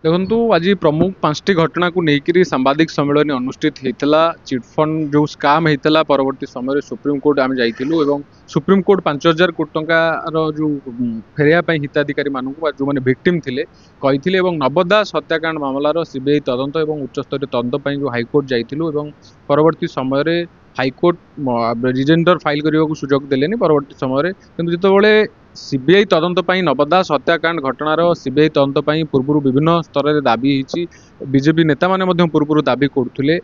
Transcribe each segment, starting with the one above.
देखु आज प्रमुख 5टी घटना को लेकर सांबादिक सम्मेलन अनुष्ठित होता चिटफंड जो स्काम होता परवर्ती समय सुप्रीमकोर्ट आम जाइलु सुप्रीमकोर्ट 5,000 कोटी टंकार जो फेरिया हिताधिकारी मानक जो मैंने भिक्टिम थे कही नव दास हत्याकांड मामलार सीबीआई तदंत और उच्चस्तरीय तदंत जो हाइकोर्ट जाइलु परवर्ती समय हाइकोर्ट रिजेंडर फाइल करने को सुजोग देले परवर्ती समय किंतु जितेबाला सीबीआई तदंत नव दास हत्याकांड घटनार सीबीआई तदंत पूर्व विभिन्न स्तर में दाबी बीजेपी नेता मैंने पूर्व दाबी करुले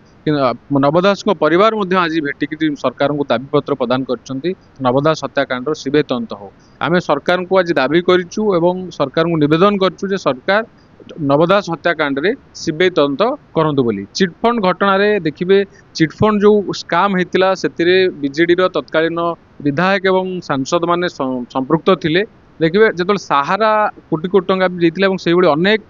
नव दास परिवार आज भेटिक सरकार को दाबी पत्र प्रदान कर नव दास हत्याकांड सीबीआई तदंत हो आम सरकार को आज दाबी करूँ सरकार को निवेदन करुँ सरकार नव दास हत्याकांड रे सीबीआई तदंत करंतु बोली चिटफंड घटना रे देखिए चिटफंड जो स्काम होता से बीजेडी तत्कालीन विधायक एवं सांसद माने संपृक्त थिले देखिए जो सहारा कोटी कोटी टंका भी देते से अनेक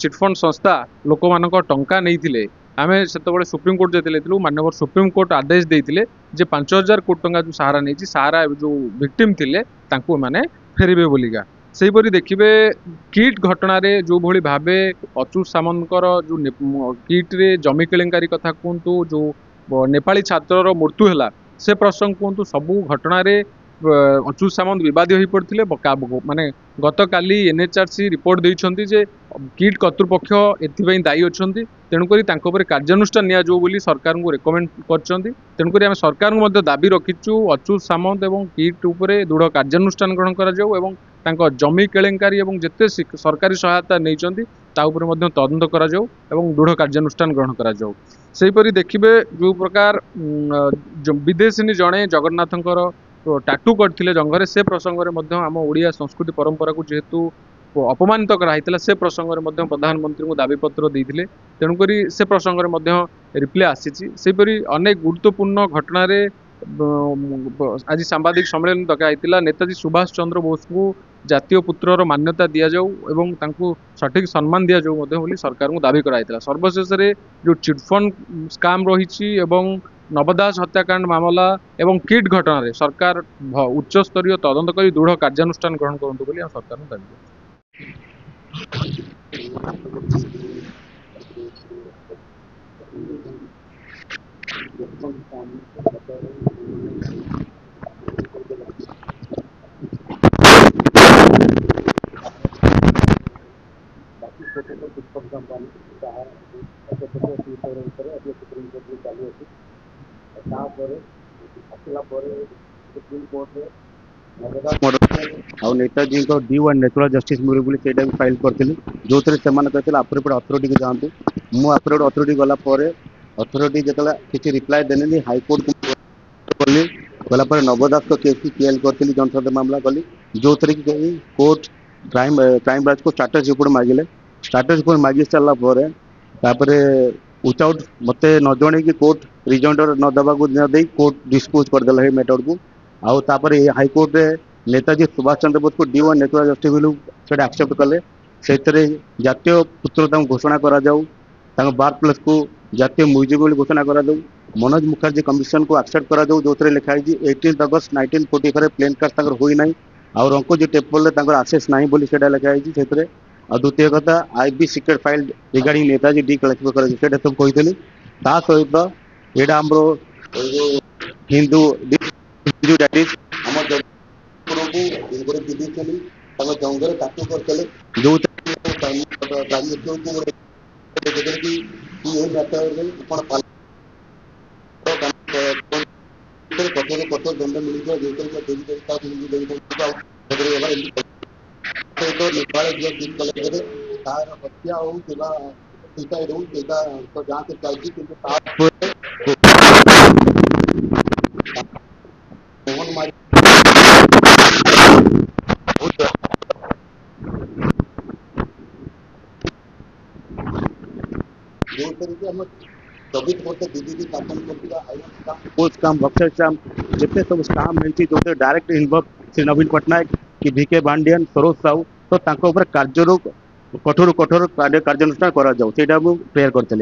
चिटफंड संस्था लोक मान टंका नहीं आम से सुप्रीमकोर्ट जो मानव सुप्रीमकोर्ट आदेश देते जे 5,000 कोटी टंका जो सहारा नहीं सहारा जो विक्टिम थिले तांको माने फेरबे बोलिका सेहीपरि देखिए किट घटना जो भली भावे अच्युत सामंतर जो किट रे जमी केलेंकारी कथा कहतु जो नेपाली छात्र मृत्यु है से प्रसंग कहतु सबू घटना अच्युत सामंत विवादी हो पड़ते माने गत काली एनएचआरसी रिपोर्ट देइछंती जे किट कर्तृपक्ष एथिपाई दायी अच्छा तेणुक कार्यानुष्ठान नियाजो बोली सरकार को रेकमेंड कर तेणुक आम सरकार को दाबी रखीचु अच्युत सामंत और किट उपरे दृढ़ कार्यानुष्ठान ग्रहण कर जमी केलेंकारी और जिते सरकारी सहायता नहीं तदंत कर दृढ़ कार्यानुष्ठान ग्रहण कर देखिए जो प्रकार विदेशी जड़े जगन्नाथंकर टाटू करथिले जंगरे से प्रसंग में आम ओडिया संस्कृति परंपरा को जेहेतु अपमानित कराइला से प्रसंग में प्रधानमंत्री को दाबी पत्र देते तेणुक से प्रसंग में रिप्ले आसीपरि अनेक गुरुत्वपूर्ण घटना आज सांबादिक सम्मेलन डकाई नेताजी सुभाष चंद्र बोस को जातीय पुत्रर मान्यता दि जाऊ सठिक सम्मान दि जाऊ सरकार को दाबी कराइला सर्वशेष जो चिटफंड स्काम रही नवदास हत्याकांड मामला एवं किट घटना रे सरकार उच्च स्तरीय तदंत कर दृढ़ कार्यानुष्ठान ग्रहण करंतु बोली सरकार को दाबी Netaji D one natural justice मिले बोली फाइल करी जो थे अफोरेट अथॉरिटी को जातु मु अफोरेट अथॉरिटी गला अथॉरिटी जो किसी रिप्लाई देने हाईकोर्ट को गला नवदास को केस की पीएल करी जनसद मामला कली जो थे कि कोर्ट क्राइम ब्रांच को स्टाटस रिपोर्ट मागिले स्टाटस रिपोर्ट मागी सारापर विदाउट मत न जन कि कोर्ट रिजेंडर न देवा न कोर्ट डिस्पोज करदेला है मैटर को आउे हाईकोर्ट नेताजी सुभाष चंद्र बोस को डी वन नेचुरल जस्टिस बोलू से एक्सेप्ट कले से जातीय पुत्र घोषणा करा बार्थ प्लेस को जातीय म्यूजियम बोली घोषणा करा मनोज मुखर्जी कमिशन को एक्सेप्ट करा जो लिखाई 18 अगस्त 1945 प्लेन कास्ट होना आउ रंकोजी टेम्पल आसेस ना बोली लिखाई द्वितीय कथा IB secret file regarding Netaji declassify सब कही सहित यहाँ आम हिंदू जंगल टाटू करते जो कठोर कठोर दंड मिलता नेपाल तार हत्या हो सुसाइड हो तो जांच चलती मोहन मारी जो तरीके हम 24 वर्ष बीजेपी शासन काम भ्रष्टाचार जितने सब स्काम है जो डायरेक्ट इनवल्व श्री नवीन पट्टनायक कि भिके बांडियन सरोज साहू तो कार्य कठोर कठोर कार्यानुष्ठान करा प्रेयर करते।